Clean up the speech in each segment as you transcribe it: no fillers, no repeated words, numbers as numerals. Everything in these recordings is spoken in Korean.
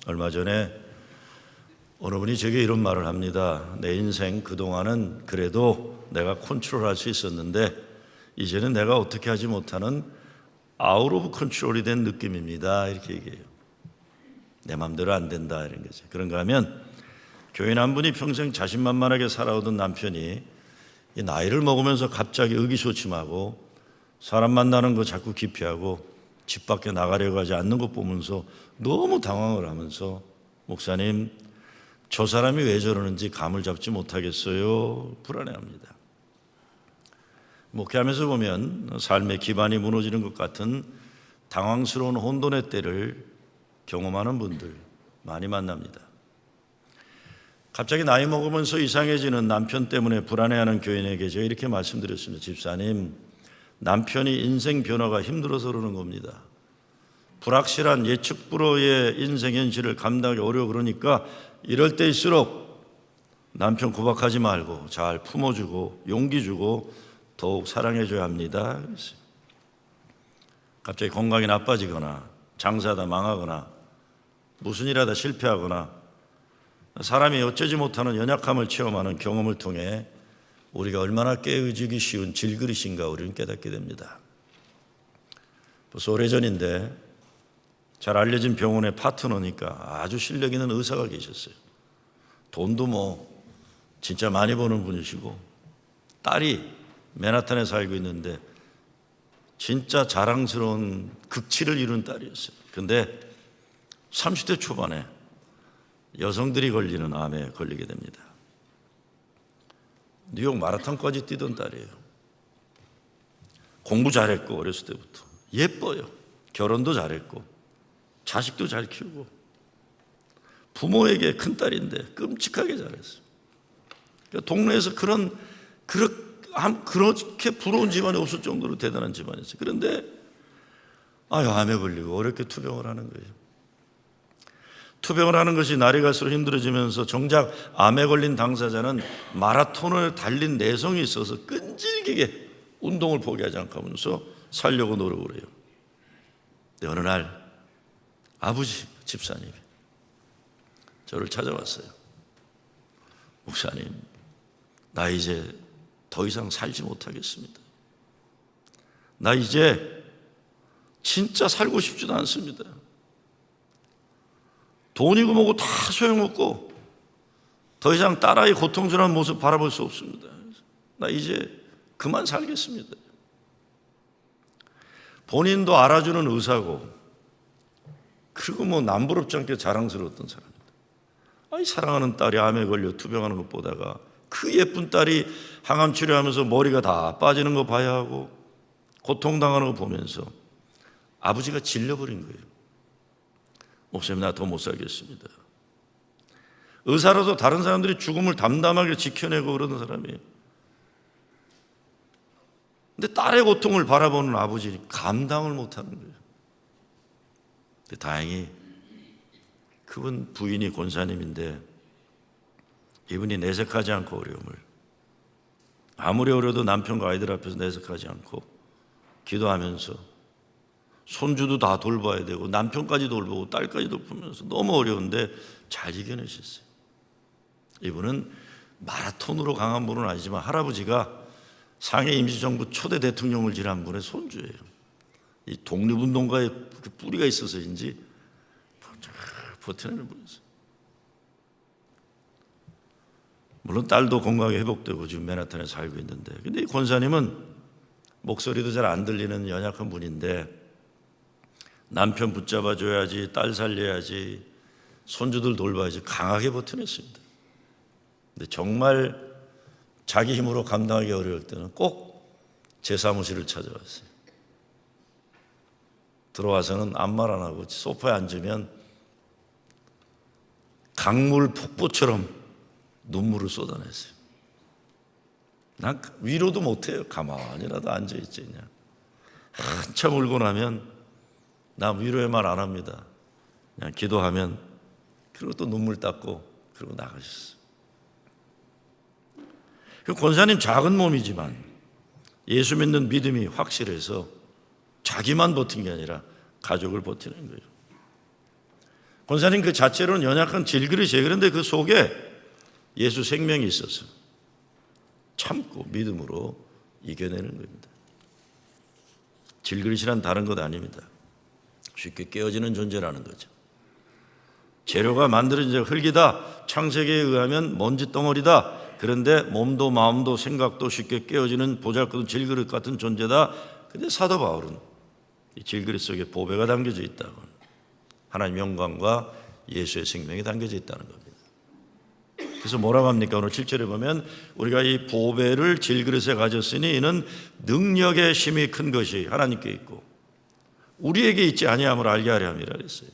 얼마 전에 어느 분이 제게 이런 말을 합니다. 내 인생 그동안은 그래도 내가 컨트롤할 수 있었는데 이제는 내가 어떻게 하지 못하는 아웃 오브 컨트롤이 된 느낌입니다. 이렇게 얘기해요. 내 마음대로 안 된다 이런 거죠. 그런가 하면 교인 한 분이 평생 자신만만하게 살아오던 남편이 이 나이를 먹으면서 갑자기 의기소침하고 사람 만나는 거 자꾸 기피하고 집 밖에 나가려고 하지 않는 것 보면서 너무 당황을 하면서 목사님, 저 사람이 왜 저러는지 감을 잡지 못하겠어요. 불안해합니다. 목회하면서 보면 삶의 기반이 무너지는 것 같은 당황스러운 혼돈의 때를 경험하는 분들 많이 만납니다. 갑자기 나이 먹으면서 이상해지는 남편 때문에 불안해하는 교인에게 제가 이렇게 말씀드렸습니다. 집사님, 남편이 인생 변화가 힘들어서 그러는 겁니다. 불확실한 예측 불허의 인생 현실을 감당하기 어려워 그러니까 이럴 때일수록 남편 구박하지 말고 잘 품어주고 용기 주고 더욱 사랑해줘야 합니다. 갑자기 건강이 나빠지거나 장사하다 망하거나 무슨 일 하다 실패하거나 사람이 어쩌지 못하는 연약함을 체험하는 경험을 통해 우리가 얼마나 깨어지기 쉬운 질그릇인가 우리는 깨닫게 됩니다. 벌써 오래전인데 잘 알려진 병원의 파트너니까 아주 실력 있는 의사가 계셨어요. 돈도 진짜 많이 버는 분이시고 딸이 맨하탄에 살고 있는데 진짜 자랑스러운 극치를 이룬 딸이었어요. 근데 30대 초반에 여성들이 걸리는 암에 걸리게 됩니다. 뉴욕 마라톤까지 뛰던 딸이에요. 공부 잘했고 어렸을 때부터 예뻐요. 결혼도 잘했고 자식도 잘 키우고 부모에게 큰딸인데 끔찍하게 잘했어요. 그러니까 동네에서 그렇게 부러운 집안이 없을 정도로 대단한 집안이었어요. 그런데 암에 걸리고 어렵게 투병을 하는 거예요. 투병을 하는 것이 날이 갈수록 힘들어지면서 정작 암에 걸린 당사자는 마라톤을 달린 내성이 있어서 끈질기게 운동을 포기하지 않고 하면서 살려고 노력을 해요. 근데 어느 날 아버지 집사님이 저를 찾아왔어요. 목사님, 나 이제 더 이상 살지 못하겠습니다. 나 이제 진짜 살고 싶지도 않습니다. 돈이고 뭐고 다 소용없고 더 이상 딸아이 고통스러운 모습 바라볼 수 없습니다. 나 이제 그만 살겠습니다. 본인도 알아주는 의사고 그리고 남부럽지 않게 자랑스러웠던 사람입니다. 사랑하는 딸이 암에 걸려 투병하는 것 보다가 그 예쁜 딸이 항암 치료하면서 머리가 다 빠지는 거 봐야 하고 고통당하는 거 보면서 아버지가 질려버린 거예요. 목사님, 나 더 못 살겠습니다. 의사로서 다른 사람들이 죽음을 담담하게 지켜내고 그러는 사람이에요. 근데 딸의 고통을 바라보는 아버지 감당을 못하는 거예요. 근데 다행히 그분 부인이 권사님인데 이분이 내색하지 않고 어려움을 아무리 어려도 남편과 아이들 앞에서 내색하지 않고 기도하면서 손주도 다 돌봐야 되고 남편까지 돌보고 딸까지 돌보면서 너무 어려운데 잘 이겨내셨어요. 이분은 마라톤으로 강한 분은 아니지만 할아버지가 상해 임시정부 초대 대통령을 지낸 분의 손주예요. 이 독립운동가의 뿌리가 있어서인지 버텨내는 분이었어요. 물론 딸도 건강하게 회복되고 지금 맨하탄에 살고 있는데, 근데 이 권사님은 목소리도 잘 안 들리는 연약한 분인데 남편 붙잡아줘야지, 딸 살려야지, 손주들 돌봐야지 강하게 버텨냈습니다. 근데 정말 자기 힘으로 감당하기 어려울 때는 꼭 제 사무실을 찾아왔어요. 들어와서는 아무 말 안 하고 소파에 앉으면 강물 폭포처럼 눈물을 쏟아냈어요. 난 위로도 못해요. 가만히라도 앉아있지 그냥. 한참 울고 나면 나 위로의 말 안 합니다. 그냥 기도하면 그리고 또 눈물 닦고 그리고 나가셨어요. 그 권사님 작은 몸이지만 예수 믿는 믿음이 확실해서 자기만 버틴 게 아니라 가족을 버티는 거예요. 권사님 그 자체로는 연약한 질그릇이에요. 그런데 그 속에 예수 생명이 있어서 참고 믿음으로 이겨내는 겁니다. 질그릇이란 다른 것 아닙니다. 쉽게 깨어지는 존재라는 거죠. 재료가 만들어진 흙이다. 창세기에 의하면 먼지 덩어리다. 그런데 몸도 마음도 생각도 쉽게 깨어지는 보잘것없는 질그릇 같은 존재다. 근데 사도 바울은 이 질그릇 속에 보배가 담겨져 있다고, 하나님의 영광과 예수의 생명이 담겨져 있다는 겁니다. 그래서 뭐라고 합니까? 오늘 7절에 보면 우리가 이 보배를 질그릇에 가졌으니 이는 능력의 힘이 큰 것이 하나님께 있고 우리에게 있지 아니함을 알게 하려 함이라 그랬어요.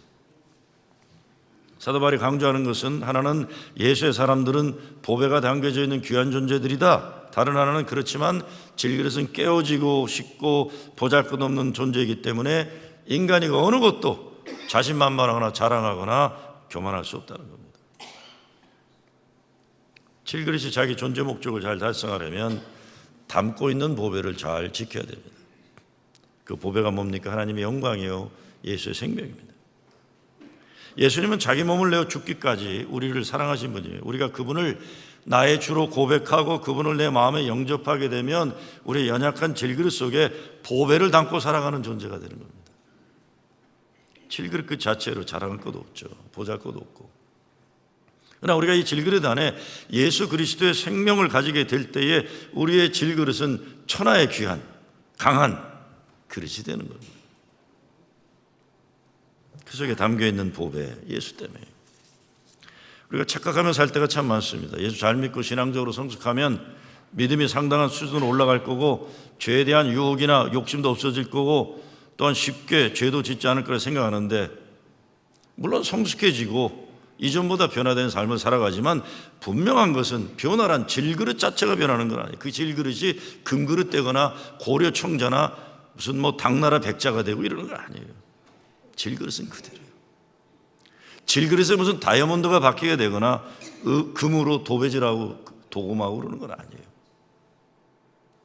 사도 바울이 강조하는 것은 하나는 예수의 사람들은 보배가 담겨져 있는 귀한 존재들이다. 다른 하나는 그렇지만 질그릇은 깨어지고 쉽고 보잘것없는 존재이기 때문에 인간이 어느 것도 자신만만하거나 자랑하거나 교만할 수 없다는 겁니다. 질그릇이 자기 존재 목적을 잘 달성하려면 담고 있는 보배를 잘 지켜야 됩니다. 그 보배가 뭡니까? 하나님의 영광이요 예수의 생명입니다. 예수님은 자기 몸을 내어 죽기까지 우리를 사랑하신 분이에요. 우리가 그분을 나의 주로 고백하고 그분을 내 마음에 영접하게 되면 우리의 연약한 질그릇 속에 보배를 담고 살아가는 존재가 되는 겁니다. 질그릇 그 자체로 자랑할 것도 없죠. 보잘것도 없고. 그러나 우리가 이 질그릇 안에 예수 그리스도의 생명을 가지게 될 때에 우리의 질그릇은 천하의 귀한 강한 그릇이 되는 겁니다. 그 속에 담겨있는 보배, 예수 때문에 우리가 착각하며 살 때가 참 많습니다. 예수 잘 믿고 신앙적으로 성숙하면 믿음이 상당한 수준으로 올라갈 거고 죄에 대한 유혹이나 욕심도 없어질 거고 또한 쉽게 죄도 짓지 않을 거라 생각하는데, 물론 성숙해지고 이전보다 변화된 삶을 살아가지만 분명한 것은 변화란 질그릇 자체가 변하는 건 아니에요. 그 질그릇이 금그릇 되거나 고려 청자나 무슨 당나라 백자가 되고 이러는 건 아니에요. 질그릇은 그대로예요. 질그릇에 무슨 다이아몬드가 바뀌게 되거나 금으로 도배질하고 도금하고 그러는 건 아니에요.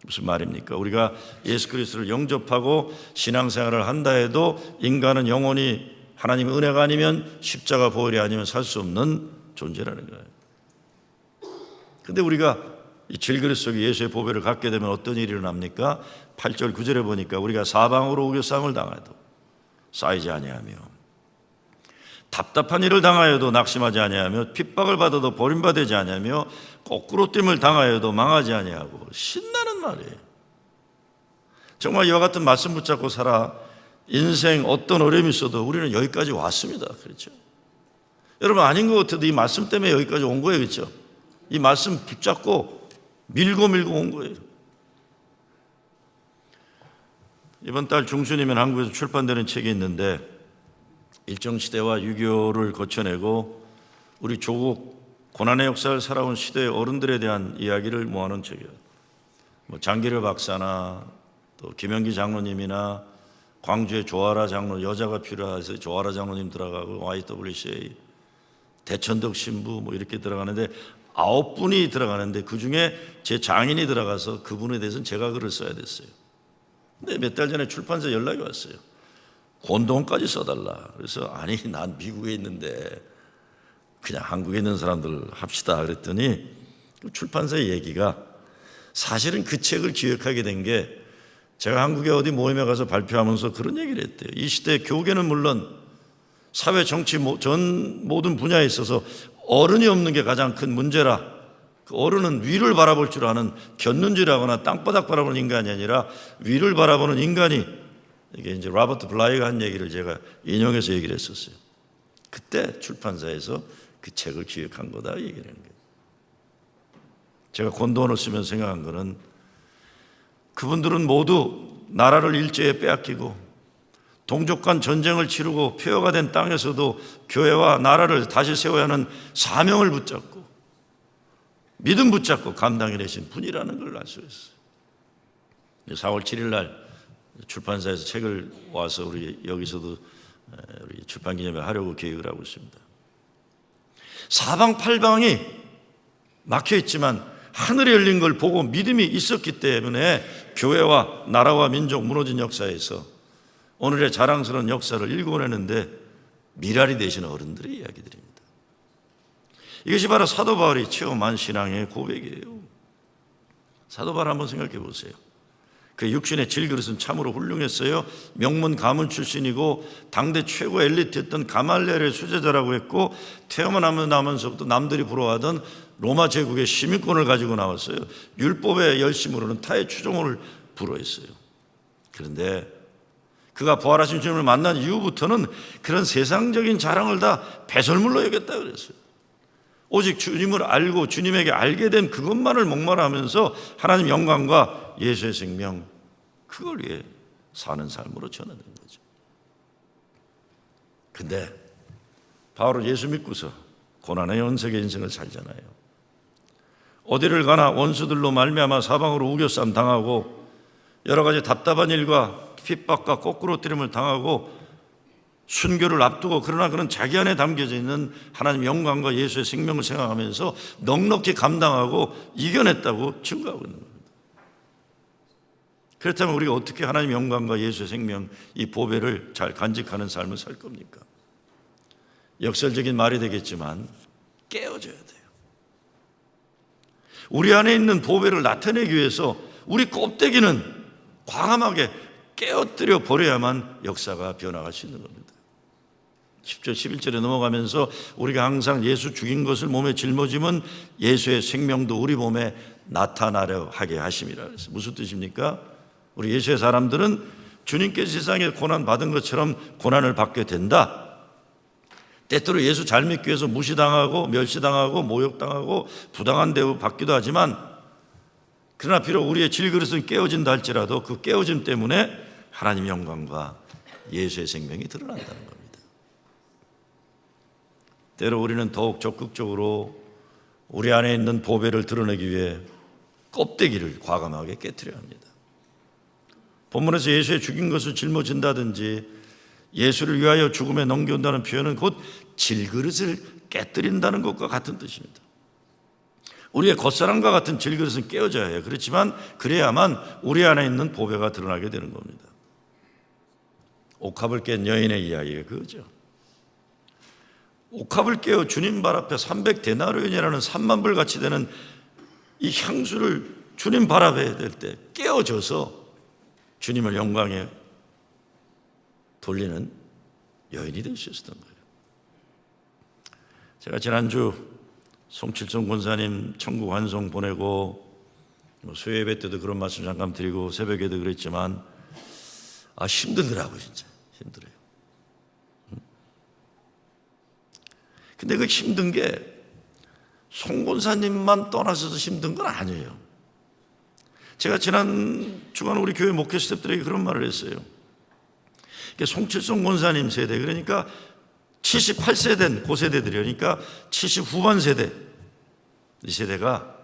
무슨 말입니까? 우리가 예수 그리스도를 영접하고 신앙생활을 한다 해도 인간은 영원히 하나님의 은혜가 아니면 십자가 보혈이 아니면 살 수 없는 존재라는 거예요. 그런데 우리가 이 질그릇 속에 예수의 보배를 갖게 되면 어떤 일이 일어납니까? 8절 9절에 보니까 우리가 사방으로 우겨싸움을 당해도 쌓이지 아니하며 답답한 일을 당하여도 낙심하지 아니하며 핍박을 받아도 버림받지 아니하며 거꾸로 됨을 당하여도 망하지 아니하고 신나는 말이에요. 정말 이와 같은 말씀 붙잡고 살아 인생 어떤 어려움이 있어도 우리는 여기까지 왔습니다. 그렇죠? 여러분 아닌 것 같아도 이 말씀 때문에 여기까지 온 거예요. 그렇죠? 이 말씀 붙잡고 밀고 온 거예요. 이번 달 중순이면 한국에서 출판되는 책이 있는데 일정시대와 유교를 거쳐내고 우리 조국 고난의 역사를 살아온 시대의 어른들에 대한 이야기를 모아놓은 책이에요. 장기려 박사나 또 김영기 장로님이나 광주의 조아라 장로, 여자가 필요해서 조아라 장로님 들어가고 YWCA, 대천덕 신부 이렇게 들어가는데 9분이 들어가는데 그중에 제 장인이 들어가서 그분에 대해서는 제가 글을 써야 됐어요. 근데 몇 달 전에 출판사 연락이 왔어요. 권동까지 써달라. 그래서 아니 난 미국에 있는데 그냥 한국에 있는 사람들 합시다 그랬더니 출판사의 얘기가 사실은 그 책을 기획하게 된 게 제가 한국에 어디 모임에 가서 발표하면서 그런 얘기를 했대요. 이 시대 교계는 물론 사회 정치 전 모든 분야에 있어서 어른이 없는 게 가장 큰 문제라. 그 어른은 위를 바라볼 줄 아는 곁눈질하거나 땅바닥 바라보는 인간이 아니라 위를 바라보는 인간이, 이게 이제 로버트 블라이가 한 얘기를 제가 인용해서 얘기를 했었어요. 그때 출판사에서 그 책을 기획한 거다 얘기를 하는 거예요. 제가 권도원을 쓰면서 생각한 거는 그분들은 모두 나라를 일제에 빼앗기고 동족 간 전쟁을 치르고 폐허가 된 땅에서도 교회와 나라를 다시 세워야 하는 사명을 붙잡고 믿음 붙잡고 감당해내신 분이라는 걸 알 수 있어요. 4월 7일 날 출판사에서 책을 와서 우리 여기서도 우리 출판기념회 하려고 계획을 하고 있습니다. 사방팔방이 막혀있지만 하늘이 열린 걸 보고 믿음이 있었기 때문에 교회와 나라와 민족 무너진 역사에서 오늘의 자랑스러운 역사를 읽어내는데 미랄이 되신 어른들의 이야기들입니다. 이것이 바로 사도 바울이 체험한 신앙의 고백이에요. 사도 바울 한번 생각해 보세요. 그 육신의 질그릇은 참으로 훌륭했어요. 명문 가문 출신이고 당대 최고 엘리트였던 가말리엘의 수제자라고 했고, 태어나면서부터 남들이 부러워하던 로마 제국의 시민권을 가지고 나왔어요. 율법의 열심으로는 타의 추종을 불허했어요. 그런데 그가 부활하신 주님을 만난 이후부터는 그런 세상적인 자랑을 다 배설물로 여겼다 그랬어요. 오직 주님을 알고 주님에게 알게 된 그것만을 목말하면서 하나님 영광과 예수의 생명, 그걸 위해 사는 삶으로 전환된 거죠. 근데 바울은 예수 믿고서 고난의 연속의 인생을 살잖아요. 어디를 가나 원수들로 말미암아 사방으로 우겨쌈 당하고 여러 가지 답답한 일과 핍박과 거꾸로 때림을 당하고 순교를 앞두고, 그러나 그는 자기 안에 담겨져 있는 하나님 영광과 예수의 생명을 생각하면서 넉넉히 감당하고 이겨냈다고 증거하고 있는 겁니다. 그렇다면 우리가 어떻게 하나님 영광과 예수의 생명, 이 보배를 잘 간직하는 삶을 살 겁니까? 역설적인 말이 되겠지만 깨어져야 돼요. 우리 안에 있는 보배를 나타내기 위해서 우리 껍데기는 과감하게 깨어뜨려 버려야만 역사가 변화할 수 있는 겁니다. 10절 11절에 넘어가면서 우리가 항상 예수 죽인 것을 몸에 짊어지면 예수의 생명도 우리 몸에 나타나려 하게 하심이라 그랬어요. 무슨 뜻입니까? 우리 예수의 사람들은 주님께서 세상에 고난 받은 것처럼 고난을 받게 된다. 때때로 예수 잘 믿기 위해서 무시당하고 멸시당하고 모욕당하고 부당한 대우 받기도 하지만, 그러나 비록 우리의 질그릇은 깨어진다 할지라도 그 깨어짐 때문에 하나님의 영광과 예수의 생명이 드러난다는 겁니다. 때로 우리는 더욱 적극적으로 우리 안에 있는 보배를 드러내기 위해 껍데기를 과감하게 깨트려야 합니다. 본문에서 예수의 죽인 것을 짊어진다든지 예수를 위하여 죽음에 넘겨온다는 표현은 곧 질그릇을 깨뜨린다는 것과 같은 뜻입니다. 우리의 겉사람과 같은 질그릇은 깨어져야 해요. 그렇지만 그래야만 우리 안에 있는 보배가 드러나게 되는 겁니다. 옥합을 깬 여인의 이야기가 그거죠. 옥합을 깨어 주님 발 앞에 300데나리온이라는 3만 불 가치 되는 이 향수를 주님 발 앞에 댈 때 깨어져서 주님을 영광에 돌리는 여인이 될 수 있었던 거예요. 제가 지난주 송칠성 권사님 천국 환송 보내고 수요 예배 때도 그런 말씀 잠깐 드리고 새벽에도 그랬지만 힘들더라고요. 진짜 힘들어요. 근데 그 힘든 게 송 권사님만 떠나셔서 힘든 건 아니에요. 제가 지난 주간 우리 교회 목회 스태프들에게 그런 말을 했어요. 송칠성 권사님 세대, 그러니까 78세 된 그 세대들이요. 그러니까 70 후반 세대, 이 세대가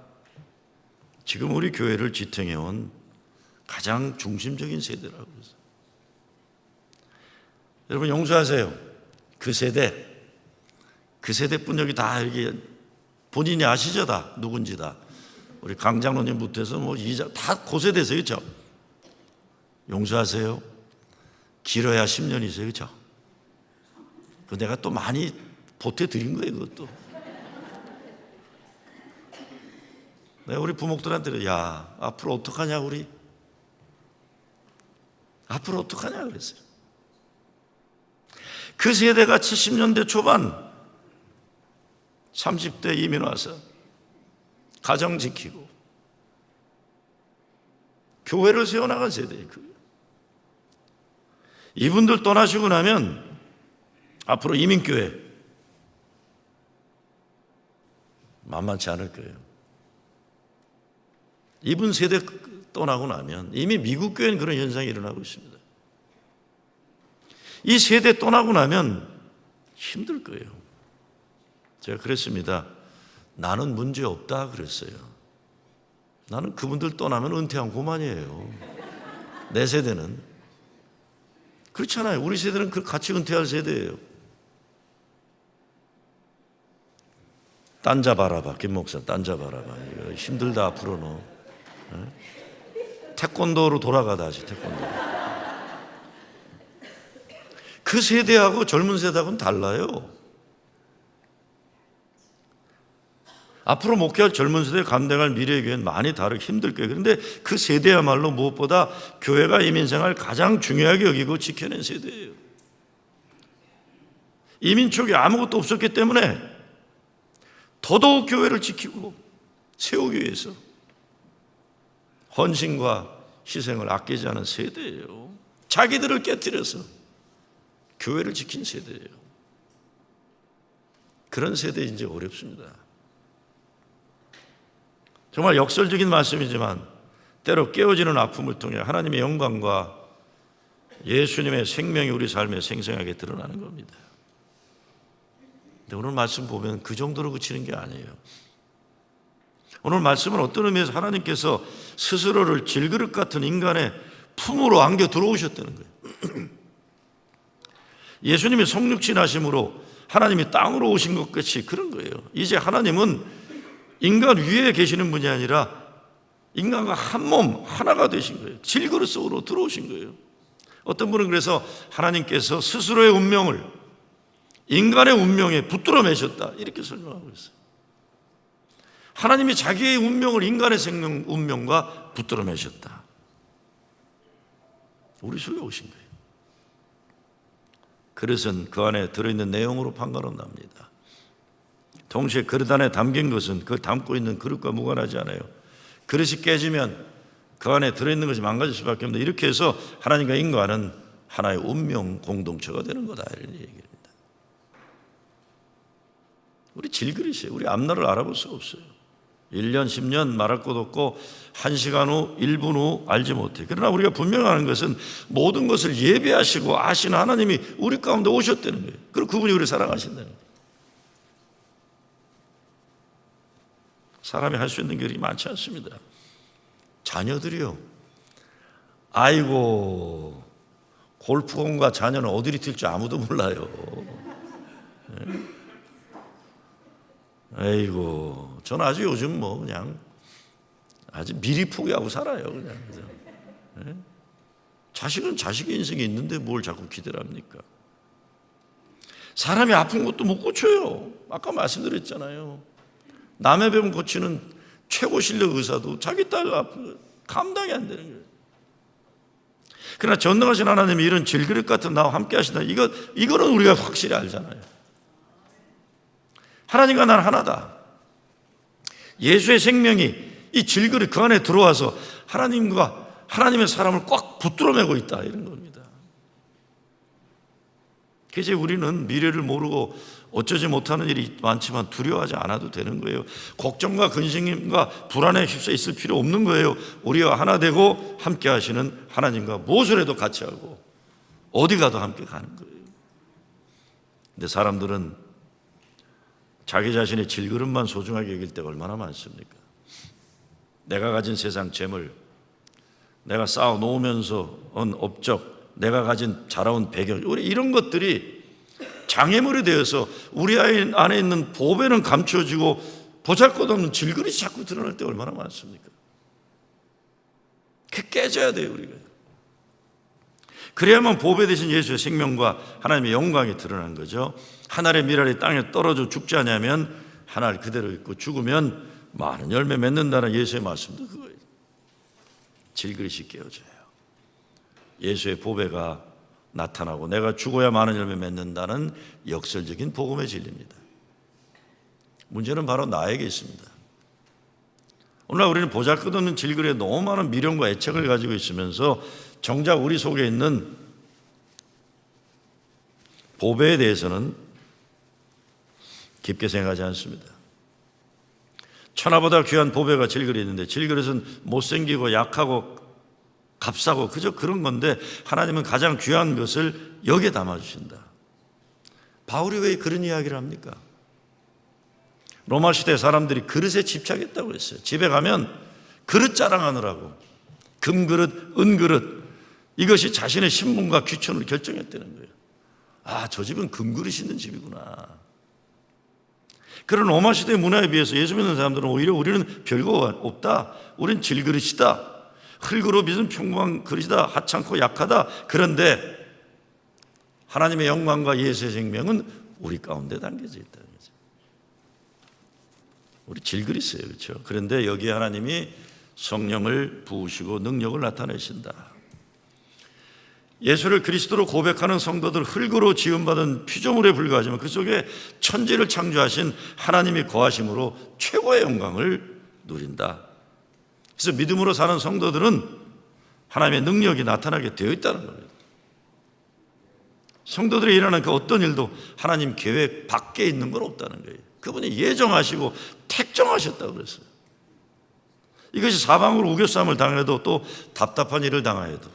지금 우리 교회를 지탱해온 가장 중심적인 세대라고 그랬어요. 여러분 용서하세요. 그 세대뿐 여기 다 이렇게 본인이 아시죠? 다 누군지 다. 우리 강 장로님부터 해서 다 고세대세요. 그렇죠? 용서하세요. 길어야 10년이세요. 그렇죠? 그 내가 또 많이 보태드린 거예요. 그것도. 내가 우리 부목들한테 야 앞으로 어떡하냐 우리. 앞으로 어떡하냐 그랬어요. 그 세대가 70년대 초반 30대 이민 와서 가정 지키고 교회를 세워나간 세대예요. 이분들 떠나시고 나면 앞으로 이민교회 만만치 않을 거예요. 이분 세대 떠나고 나면 이미 미국 교회는 그런 현상이 일어나고 있습니다. 이 세대 떠나고 나면 힘들 거예요. 제가 그랬습니다. 나는 문제 없다 그랬어요. 나는 그분들 떠나면 은퇴한 고만이에요. 내 세대는. 그렇잖아요. 우리 세대는 같이 은퇴할 세대예요. 딴 잡아라봐. 김 목사 딴 잡아라봐. 이거 힘들다 앞으로 너. 태권도로 돌아가다 하지 태권도. 그 세대하고 젊은 세대하고는 달라요. 앞으로 목회할 젊은 세대에 감당할 미래의 교회는 많이 다르게 힘들 거예요. 그런데 그 세대야말로 무엇보다 교회가 이민생활 가장 중요하게 여기고 지켜낸 세대예요. 이민 초기에 아무것도 없었기 때문에 더더욱 교회를 지키고 세우기 위해서 헌신과 희생을 아끼지 않은 세대예요. 자기들을 깨뜨려서 교회를 지킨 세대예요. 그런 세대 이제 어렵습니다. 정말 역설적인 말씀이지만 때로 깨어지는 아픔을 통해 하나님의 영광과 예수님의 생명이 우리 삶에 생생하게 드러나는 겁니다. 근데 오늘 말씀 보면 그 정도로 그치는 게 아니에요. 오늘 말씀은 어떤 의미에서 하나님께서 스스로를 질그릇 같은 인간의 품으로 안겨 들어오셨다는 거예요. 예수님이 성육신하심으로 하나님이 땅으로 오신 것 같이 그런 거예요. 이제 하나님은 인간 위에 계시는 분이 아니라 인간과 한 몸 하나가 되신 거예요. 질그릇 속으로 들어오신 거예요. 어떤 분은 그래서 하나님께서 스스로의 운명을 인간의 운명에 붙들어 매셨다 이렇게 설명하고 있어요. 하나님이 자기의 운명을 인간의 생명 운명과 붙들어 매셨다. 우리 속에 오신 거예요. 그릇은 그 안에 들어있는 내용으로 판가름납니다. 동시에 그릇 안에 담긴 것은 그 담고 있는 그릇과 무관하지 않아요. 그릇이 깨지면 그 안에 들어있는 것이 망가질 수밖에 없는데 이렇게 해서 하나님과 인간은 하나의 운명 공동체가 되는 거다 이런 얘기입니다. 우리 질그릇이에요. 우리 앞날을 알아볼 수가 없어요. 1년 10년 말할 것 없고 1시간 후 1분 후 알지 못해. 그러나 우리가 분명한 것은 모든 것을 예비하시고 아시는 하나님이 우리 가운데 오셨다는 거예요. 그리고 그분이 우리를 사랑하신다는 거예요. 사람이 할 수 있는 길이 많지 않습니다. 자녀들이요. 아이고 골프공과 자녀는 어디를 튈지 아무도 몰라요. 아이고 저는 아주 요즘 뭐 그냥 아주 미리 포기하고 살아요. 그냥. 자식은 자식의 인생이 있는데 뭘 자꾸 기대를 합니까? 사람이 아픈 것도 못 고쳐요. 아까 말씀드렸잖아요. 남의 병 고치는 최고 실력 의사도 자기 딸 아픈 거 감당이 안 되는 거예요. 그러나 전능하신 하나님이 이런 질그릇 같은 나와 함께 하신다. 이거는 우리가 확실히 알잖아요. 하나님과 나는 하나다. 예수의 생명이 이 질그릇 그 안에 들어와서 하나님과 하나님의 사람을 꽉 붙들어 매고 있다 이런 겁니다. 이제 우리는 미래를 모르고 어쩌지 못하는 일이 많지만 두려워하지 않아도 되는 거예요. 걱정과 근심과 불안에 휩싸여 있을 필요 없는 거예요. 우리와 하나 되고 함께 하시는 하나님과 무엇을 해도 같이 하고 어디 가도 함께 가는 거예요. 근데 사람들은 자기 자신의 질그릇만 소중하게 여길 때가 얼마나 많습니까? 내가 가진 세상 재물, 내가 쌓아 놓으면서 온 업적, 내가 가진 자라온 배경, 우리 이런 것들이 장애물이 되어서 우리 안에 있는 보배는 감춰지고 보잘것없는 질그릇이 자꾸 드러날 때 얼마나 많습니까? 그게 깨져야 돼요 우리가. 그래야만 보배 되신 예수의 생명과 하나님의 영광이 드러난 거죠. 한 알의 밀알이 땅에 떨어져 죽지 않으면 한 알 그대로 있고 죽으면 많은 열매 맺는다는 예수의 말씀도 그거예요. 질그릇이 깨어져요. 예수의 보배가 나타나고 내가 죽어야 많은 열매 맺는다는 역설적인 복음의 진리입니다. 문제는 바로 나에게 있습니다. 오늘날 우리는 보잘것없는 질그릇에 너무 많은 미련과 애착을 가지고 있으면서 정작 우리 속에 있는 보배에 대해서는 깊게 생각하지 않습니다. 천하보다 귀한 보배가 질그릇이 있는데 질그릇은 못생기고 약하고 값싸고 그저 그런 건데 하나님은 가장 귀한 것을 여기에 담아주신다. 바울이 왜 그런 이야기를 합니까? 로마 시대 사람들이 그릇에 집착했다고 했어요. 집에 가면 그릇 자랑하느라고 금그릇, 은그릇 이것이 자신의 신분과 귀천을 결정했다는 거예요. 아, 저 집은 금그릇이 있는 집이구나. 그런 로마 시대의 문화에 비해서 예수 믿는 사람들은 오히려 우리는 별거 없다. 우린 질그릇이다. 흙으로 빚은 평범한 그릇이다. 하찮고 약하다. 그런데 하나님의 영광과 예수의 생명은 우리 가운데 담겨져 있다는 거죠. 우리 질그리스예요, 그렇죠? 그런데 여기에 하나님이 성령을 부으시고 능력을 나타내신다. 예수를 그리스도로 고백하는 성도들, 흙으로 지음받은 피조물에 불과하지만 그 속에 천지를 창조하신 하나님이 거하심으로 최고의 영광을 누린다. 그래서 믿음으로 사는 성도들은 하나님의 능력이 나타나게 되어 있다는 겁니다. 성도들이 일하는 그 어떤 일도 하나님 계획 밖에 있는 건 없다는 거예요. 그분이 예정하시고 택정하셨다고 그랬어요. 이것이 사방으로 우겨싸움을 당해도 또 답답한 일을 당하여도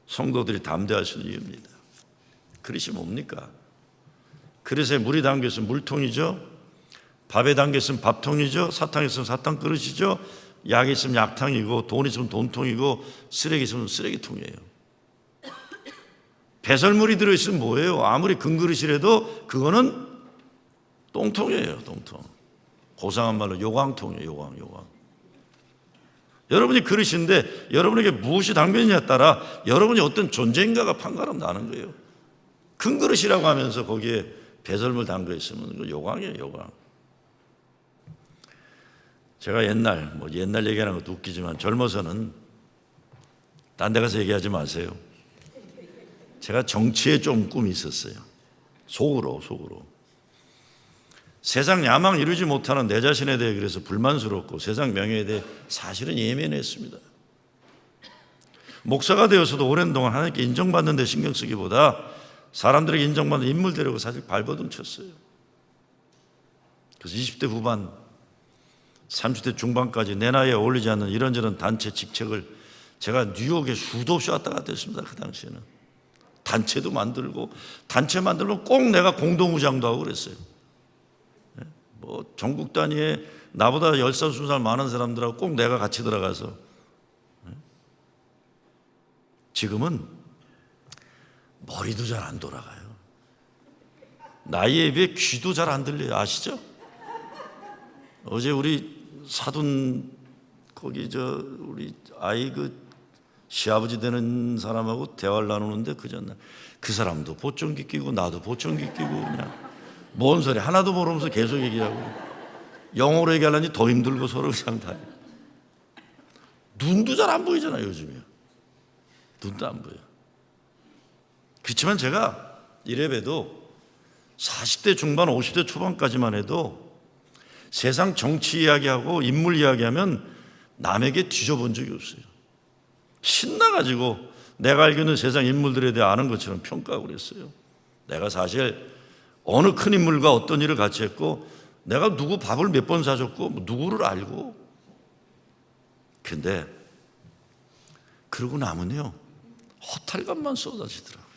성도들이 담대할 수 있는 이유입니다. 그릇이 뭡니까? 그릇에 물이 담겨있으면 물통이죠. 밥에 담겨있으면 밥통이죠. 사탕이 있으면 사탕 그릇이죠. 약이 있으면 약탕이고 돈이 있으면 돈통이고 쓰레기 있으면 쓰레기통이에요. 배설물이 들어있으면 뭐예요? 아무리 금그릇이라도 그거는 똥통이에요. 똥통. 고상한 말로 요광통이에요. 요광. 여러분이 그릇인데 여러분에게 무엇이 담겨있냐에 따라 여러분이 어떤 존재인가가 판가름 나는 거예요. 큰 그릇이라고 하면서 거기에 배설물 담겨있으면 요광이에요. 요광. 제가 옛날 얘기하는 것도 웃기지만 젊어서는 딴 데 가서 얘기하지 마세요. 제가 정치에 좀 꿈이 있었어요. 속으로. 세상 야망 이루지 못하는 내 자신에 대해 그래서 불만스럽고 세상 명예에 대해 사실은 예민했습니다. 목사가 되어서도 오랜 동안 하나님께 인정받는 데 신경 쓰기보다 사람들에게 인정받는 인물 되려고 사실 발버둥 쳤어요. 그래서 20대 후반 30대 중반까지 내 나이에 어울리지 않는 이런저런 단체 직책을 제가 뉴욕에 수도 없이 왔다 갔다 했습니다. 그 당시에는 단체도 만들고 단체 만들면 꼭 내가 공동의장도 하고 그랬어요. 전국 단위에 나보다 10살 20살 많은 사람들하고 꼭 내가 같이 들어가서. 지금은 머리도 잘 안 돌아가요. 나이에 비해 귀도 잘 안 들려요. 아시죠? 어제 우리 사돈 거기 우리 아이 시아버지 되는 사람하고 대화를 나누는데 그 전날 그 사람도 보청기 끼고 나도 보청기 끼고 그냥 뭔 소리 하나도 모르면서 계속 얘기하고 영어로 얘기하려니 더 힘들고 서로 그냥 다. 눈도 잘 안 보이잖아요. 요즘에 눈도 안 보여. 그렇지만 제가 이래봬도 40대 중반 50대 초반까지만 해도 세상 정치 이야기하고 인물 이야기하면 남에게 뒤져본 적이 없어요. 신나가지고 내가 알고 있는 세상 인물들에 대해 아는 것처럼 평가하고 그랬어요. 내가 사실 어느 큰 인물과 어떤 일을 같이 했고 내가 누구 밥을 몇 번 사줬고 누구를 알고. 근데 그러고 나면요 허탈감만 쏟아지더라고요.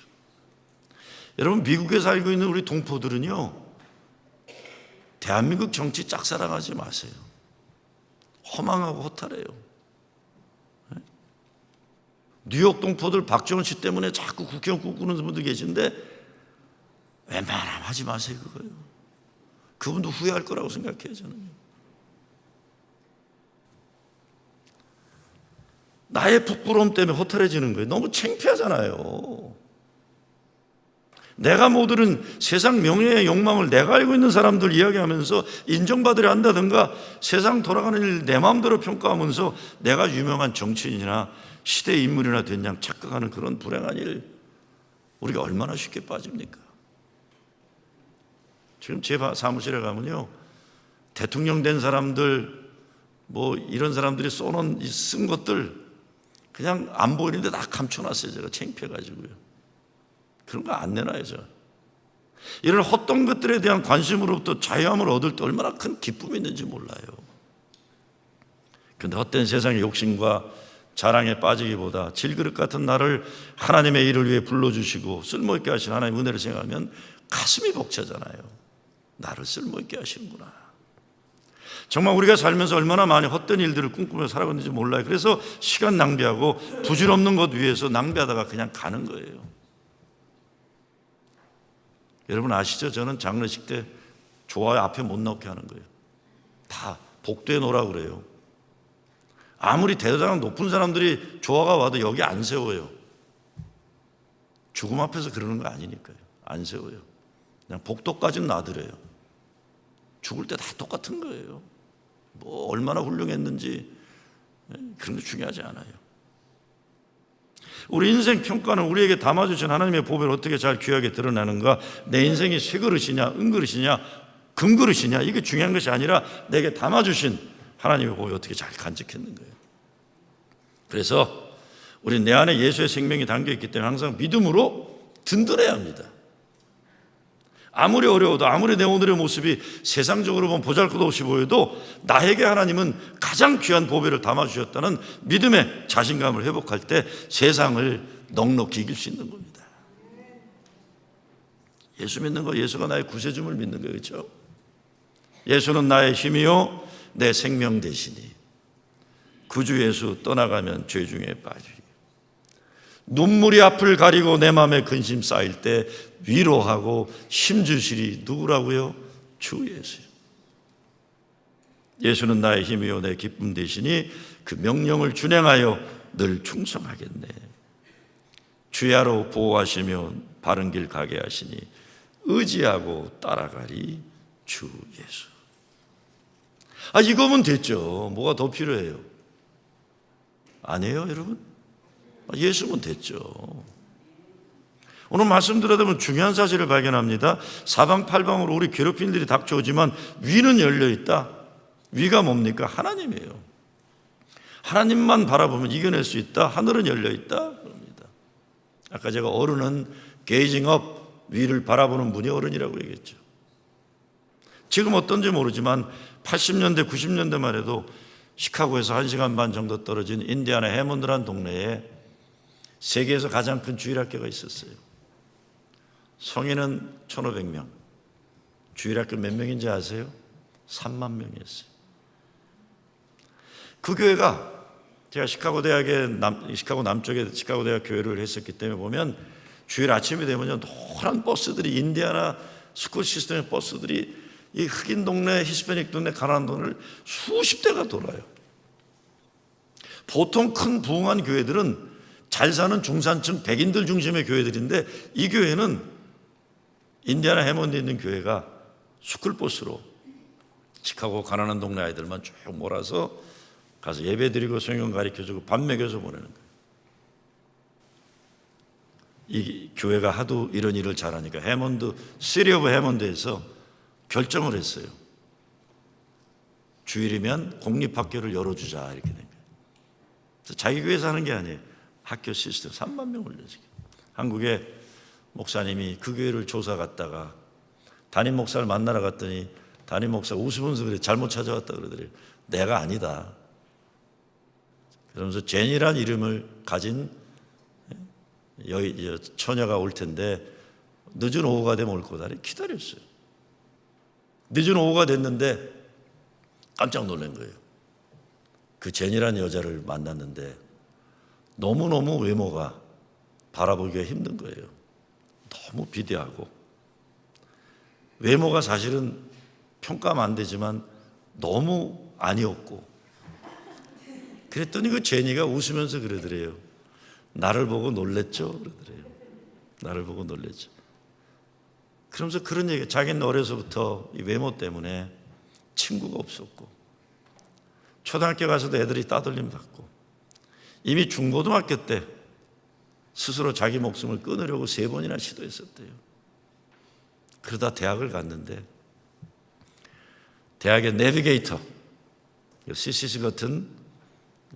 여러분 미국에 살고 있는 우리 동포들은요 대한민국 정치 짝사랑하지 마세요. 허망하고 허탈해요. 뉴욕 동포들 박정원 씨 때문에 자꾸 국회의원 꿈꾸는 분들 계신데 웬만하면 하지 마세요. 그거요. 그분도 후회할 거라고 생각해요. 저는. 나의 부끄러움 때문에 허탈해지는 거예요. 너무 창피하잖아요. 내가 못 들은 세상 명예의 욕망을 내가 알고 있는 사람들 이야기하면서 인정받으려 한다든가 세상 돌아가는 일 내 마음대로 평가하면서 내가 유명한 정치인이나 시대의 인물이나 됐냐 착각하는 그런 불행한 일 우리가 얼마나 쉽게 빠집니까? 지금 제 사무실에 가면요 대통령 된 사람들 이런 사람들이 쓴 것들 그냥 안 보이는데 다 감춰놨어요. 제가 창피해가지고요. 그런 거 안 내놔요. 저. 이런 헛된 것들에 대한 관심으로부터 자유함을 얻을 때 얼마나 큰 기쁨이 있는지 몰라요. 그런데 헛된 세상의 욕심과 자랑에 빠지기보다 질그릇 같은 나를 하나님의 일을 위해 불러주시고 쓸모있게 하신 하나님의 은혜를 생각하면 가슴이 벅차잖아요. 나를 쓸모있게 하시는구나. 정말 우리가 살면서 얼마나 많이 헛된 일들을 꿈꾸며 살아갔는지 몰라요. 그래서 시간 낭비하고 부질없는 것 위해서 낭비하다가 그냥 가는 거예요. 여러분 아시죠? 저는 장례식 때 조화 앞에 못 나오게 하는 거예요. 다 복도에 놓으라고 그래요. 아무리 대단한 높은 사람들이 조화가 와도 여기 안 세워요. 죽음 앞에서 그러는 거 아니니까요. 안 세워요. 그냥 복도까지는 놔드려요. 죽을 때 다 똑같은 거예요. 뭐 얼마나 훌륭했는지 그런 게 중요하지 않아요. 우리 인생 평가는 우리에게 담아주신 하나님의 보배를 어떻게 잘 귀하게 드러내는가, 내 인생이 쇠그릇이냐 은그릇이냐 금그릇이냐, 이게 중요한 것이 아니라 내게 담아주신 하나님의 보배 어떻게 잘 간직했는가요. 그래서 우리 내 안에 예수의 생명이 담겨있기 때문에 항상 믿음으로 든든해야 합니다. 아무리 어려워도, 아무리 내 오늘의 모습이 세상적으로 보면 보잘것없이 보여도 나에게 하나님은 가장 귀한 보배를 담아주셨다는 믿음의 자신감을 회복할 때 세상을 넉넉히 이길 수 있는 겁니다. 예수 믿는 거, 예수가 나의 구세주를 믿는 거예요. 그렇죠? 예수는 나의 힘이요 내 생명 되시니 구주 예수 떠나가면 죄 중에 빠지리. 눈물이 앞을 가리고 내 마음에 근심 쌓일 때 위로하고 힘주시리 누구라고요? 주 예수. 예수는 나의 힘이요 내 기쁨 되시니 그 명령을 준행하여 늘 충성하겠네. 주야로 보호하시며 바른 길 가게 하시니 의지하고 따라가리 주 예수. 이거면 됐죠. 뭐가 더 필요해요? 아니에요, 여러분? 예수면 됐죠. 오늘 말씀 들어보면 중요한 사실을 발견합니다. 사방팔방으로 우리 괴롭힌 일이 닥쳐오지만 위는 열려있다. 위가 뭡니까? 하나님이에요. 하나님만 바라보면 이겨낼 수 있다. 하늘은 열려있다. 그럽니다. 아까 제가 어른은 게이징 업, 위를 바라보는 분이 어른이라고 얘기했죠. 지금 어떤지 모르지만 80년대, 90년대만 해도 시카고에서 1시간 반 정도 떨어진 인디애나 해먼드라는 동네에 세계에서 가장 큰 주일학교가 있었어요. 성인은 1,500명. 주일학교 몇 명인지 아세요? 3만 명이었어요. 그 교회가, 제가 시카고 남쪽에 시카고 대학 교회를 했었기 때문에 보면 주일 아침이 되면 노란 버스들이, 인디애나 스쿨 시스템의 버스들이 이 흑인 동네, 히스패닉 동네, 가난한 동네를 수십 대가 돌아요. 보통 큰 부흥한 교회들은 잘 사는 중산층 백인들 중심의 교회들인데, 이 교회는 인디애나 해먼드에 있는 교회가 스쿨버스로 시카고 가난한 동네 아이들만 쭉 몰아서 가서 예배드리고 성경 가르쳐주고 밥 먹여서 보내는 거예요. 이 교회가 하도 이런 일을 잘하니까 시리 오브 해먼드에서 결정을 했어요. 주일이면 공립학교를 열어주자, 이렇게 된 거예요. 자기 교회에서 하는 게 아니에요. 학교 시스템 3만 명 올려주기. 한국에 목사님이 그 교회를 조사 갔다가 담임 목사를 만나러 갔더니 담임 목사가 웃으면서 그래, 잘못 찾아왔다 그러더래요. 내가 아니다. 그러면서 제니란 이름을 가진 처녀가 올 텐데 늦은 오후가 되면 올 거다. 기다렸어요. 늦은 오후가 됐는데 깜짝 놀란 거예요. 그 제니란 여자를 만났는데 너무너무 외모가 바라보기가 힘든 거예요. 너무 비대하고, 외모가 사실은 평가하면 안 되지만 너무 아니었고, 그랬더니 그 제니가 웃으면서 그러더래요. 나를 보고 놀랬죠? 그러더래요. 나를 보고 놀랬죠. 그러면서 그런 얘기, 자기는 어려서부터 이 외모 때문에 친구가 없었고, 초등학교 가서도 애들이 따돌림 받고, 이미 중고등학교 때 스스로 자기 목숨을 끊으려고 3번이나 시도했었대요. 그러다 대학을 갔는데 대학의 내비게이터, CCC 같은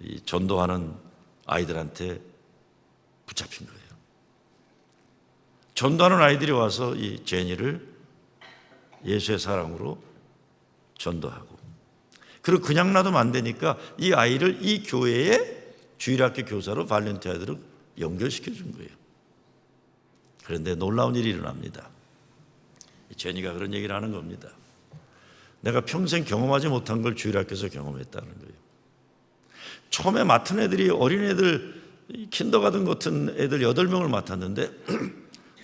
이 전도하는 아이들한테 붙잡힌 거예요. 전도하는 아이들이 와서 이 제니를 예수의 사랑으로 전도하고, 그리고 그냥 놔두면 안 되니까 이 아이를 이 교회의 주일학교 교사로 발렌티아들을 연결시켜 준 거예요. 그런데 놀라운 일이 일어납니다. 제니가 그런 얘기를 하는 겁니다. 내가 평생 경험하지 못한 걸 주일학교에서 경험했다는 거예요. 처음에 맡은 애들이 어린애들, 킨더가든 같은 애들 8명을 맡았는데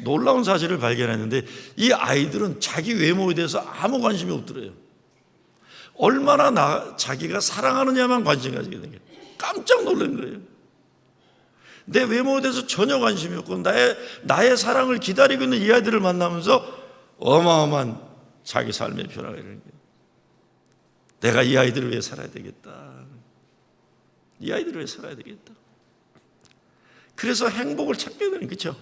놀라운 사실을 발견했는데, 이 아이들은 자기 외모에 대해서 아무 관심이 없더래요. 얼마나 자기가 사랑하느냐만 관심 가지게 된 거예요. 깜짝 놀란 거예요. 내 외모에 대해서 전혀 관심이 없고 나의 사랑을 기다리고 있는 이 아이들을 만나면서 어마어마한 자기 삶의 변화가 일어나는 거예요. 내가 이 아이들을 위해 살아야 되겠다. 이 아이들을 위해 살아야 되겠다. 그래서 행복을 찾게 되는, 그렇죠?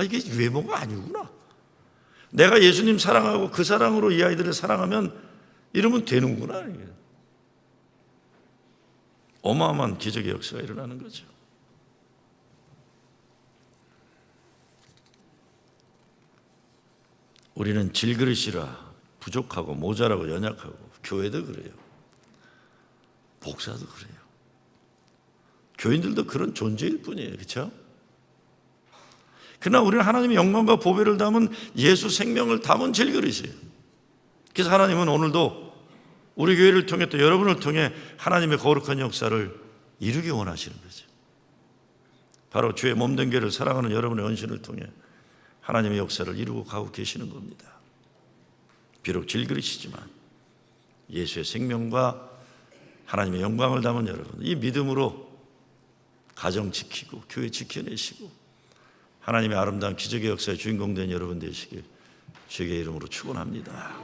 이게 외모가 아니구나. 내가 예수님 사랑하고 그 사랑으로 이 아이들을 사랑하면 이러면 되는구나. 어마어마한 기적의 역사가 일어나는 거죠. 우리는 질그릇이라 부족하고 모자라고 연약하고, 교회도 그래요. 목사도 그래요. 교인들도 그런 존재일 뿐이에요. 그렇죠? 그러나 우리는 하나님의 영광과 보배를 담은 예수 생명을 담은 질그릇이에요. 그래서 하나님은 오늘도 우리 교회를 통해 또 여러분을 통해 하나님의 거룩한 역사를 이루기 원하시는 거죠. 바로 주의 몸된 교회를 사랑하는 여러분의 헌신을 통해 하나님의 역사를 이루고 가고 계시는 겁니다. 비록 질그릇이지만 예수의 생명과 하나님의 영광을 담은 여러분, 이 믿음으로 가정 지키고 교회 지켜내시고 하나님의 아름다운 기적의 역사의 주인공 된 여러분 되시길 주의 이름으로 축원합니다.